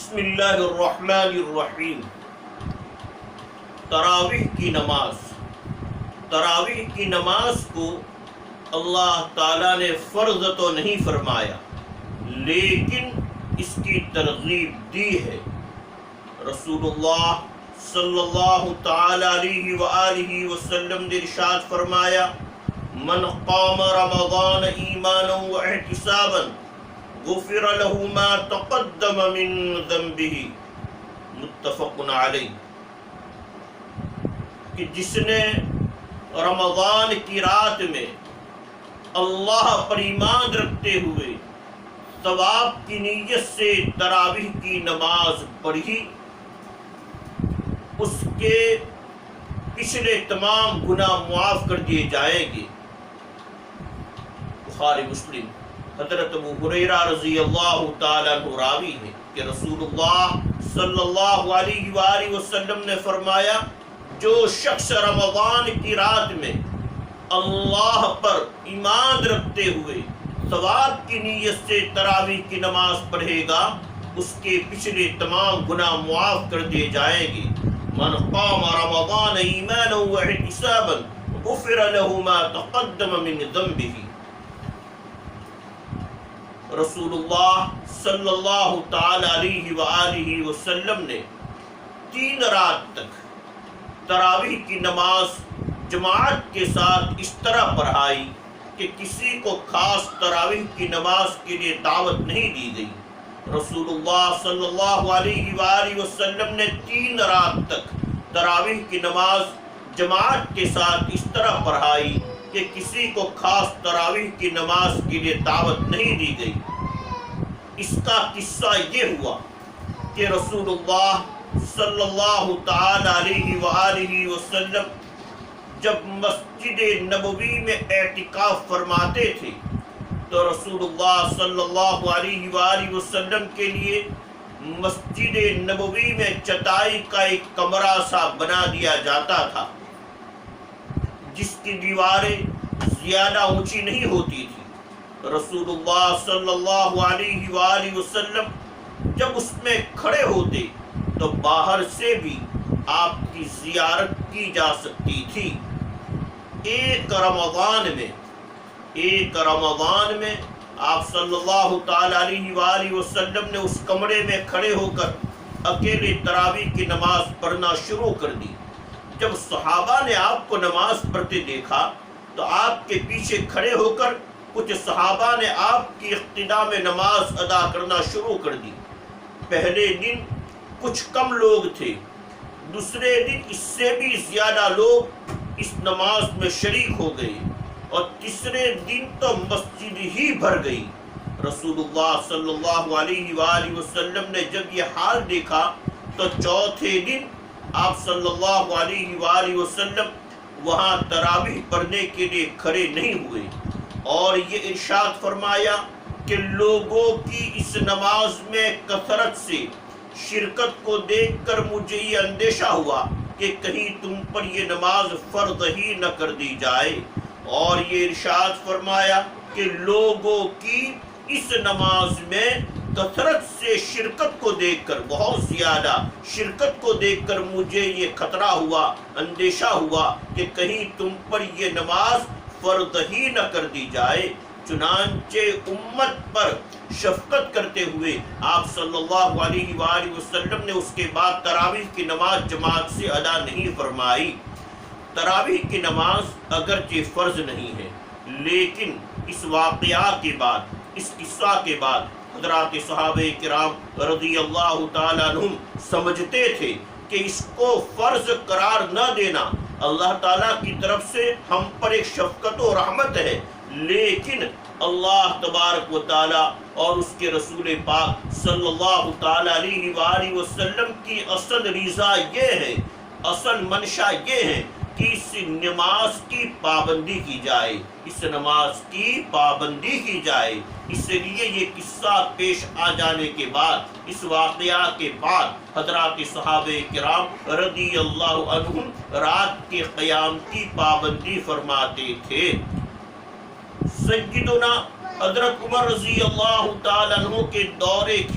بسم اللہ الرحمن الرحیم۔ تراویح کی نماز کو اللہ تعالیٰ نے فرض تو نہیں فرمایا، لیکن اس کی ترغیب دی ہے۔ رسول اللہ صلی اللہ تعالی علیہ وآلہ وسلم نے ارشاد فرمایا: من قام رمضان ایمانا واحتسابا غفر له ما تقدم من ذنبه، متفق علیہ۔ کہ جس نے رمضان کی رات میں اللہ پر ایمان رکھتے ہوئے ثواب کی نیت سے تراویح کی نماز پڑھی، اس کے پچھلے تمام گناہ معاف کر دیے جائیں گے۔ بخاری مسلم۔ حضرت ابو ہریرہ رضی اللہ تعالیٰ عنہ راوی ہے کہ رسول اللہ صلی اللہ علیہ وآلہ وسلم نے فرمایا: جو شخص رمضان کی رات میں اللہ پر ایمان رکھتے ہوئے ثواب کی نیت سے تراویح کی نماز پڑھے گا، اس کے پچھلے تمام گناہ معاف کر دیے جائیں گے۔ من قام رمضان ایمانا واحتسابا غفر له ما تقدم من ذنبه۔ رسول اللہ صلی اللہ تعالی علیہ وآلہ وسلم نے 3 رات تک تراویح کی نماز جماعت کے ساتھ اس طرح پڑھائی کہ کسی کو خاص تراویح کی نماز کے لیے دعوت نہیں دی گئی۔ رسول اللہ صلی اللہ علیہ وآلہ وسلم نے 3 رات تک تراویح کی نماز جماعت کے ساتھ اس طرح پڑھائی کہ کسی کو خاص تراویح کی نماز کے لیے دعوت نہیں دی گئی۔ اس کا قصہ یہ ہوا کہ رسول اللہ صلی اللہ تعالی علیہ وآلہ وسلم جب مسجد نبوی میں اعتکاف فرماتے تھے تو رسول اللہ صلی اللہ علیہ وآلہ وسلم کے لیے مسجد نبوی میں چٹائی کا ایک کمرہ سا بنا دیا جاتا تھا، جس کی دیواریں زیادہ اونچی نہیں ہوتی تھی۔ رسول اللہ صلی اللہ علیہ وآلہ وسلم جب اس میں کھڑے ہوتے تو باہر سے بھی آپ کی زیارت کی جا سکتی تھی۔ ایک رمضان میں آپ صلی اللہ تعالی علیہ وآلہ وسلم نے اس کمرے میں کھڑے ہو کر اکیلے تراویح کی نماز پڑھنا شروع کر دی۔ جب صحابہ نے آپ کو نماز پڑھتے دیکھا تو آپ کے پیچھے کھڑے ہو کر کچھ صحابہ نے آپ کی اقتداء میں نماز ادا کرنا شروع کر دی۔ پہلے دن کچھ کم لوگ تھے، دوسرے دن اس سے بھی زیادہ لوگ اس نماز میں شریک ہو گئے، اور تیسرے دن تو مسجد ہی بھر گئی۔ رسول اللہ صلی اللہ علیہ وآلہ وسلم نے جب یہ حال دیکھا تو چوتھے دن آپ صلی اللہ علیہ وآلہ وسلم وہاں تراویح پڑھنے کے لیے کھڑے نہیں ہوئے، اور یہ ارشاد فرمایا کہ لوگوں کی اس نماز میں کثرت سے شرکت کو دیکھ کر مجھے یہ اندیشہ ہوا کہ کہیں تم پر یہ نماز فرض ہی نہ کر دی جائے، اور یہ ارشاد فرمایا کہ لوگوں کی اس نماز میں کثرت سے شرکت کو دیکھ کر، بہت زیادہ شرکت کو دیکھ کر مجھے یہ خطرہ ہوا، اندیشہ ہوا کہ کہیں تم پر یہ نماز فرض ہی نہ کر دی جائے۔ چنانچہ امت پر شفقت کرتے ہوئے آپ صلی اللہ علیہ وآلہ وسلم نے اس کے بعد تراویح کی نماز جماعت سے ادا نہیں فرمائی۔ تراویح کی نماز اگرچہ فرض نہیں ہے، لیکن اس واقعہ کے بعد، اس قصہ کے بعد حضرات صحابہ کرام رضی اللہ تعالیٰ عنہم سمجھتے تھے کہ اس کو فرض قرار نہ دینا اللہ تعالیٰ کی طرف سے ہم پر ایک شفقت و رحمت ہے، لیکن اللہ تبارک و تعالیٰ اور اس کے رسول پاک صلی اللہ تعالیٰ علیہ وآلہ وسلم کی اصل رضا یہ ہے، اصل منشا یہ ہے کہ اس نماز کی پابندی کی جائے، اس نماز کی پابندی کی جائے۔ اس لیے یہ قصہ پیش آ جانے کے بعد، اس واقعہ کے بعد حضرات صحابہ کرام رضی اللہ عنہم رات کے قیام کی پابندی فرماتے تھے۔ سیدنا حضرت عمر رضی اللہ تعالیٰ عنہ کے دور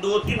2-3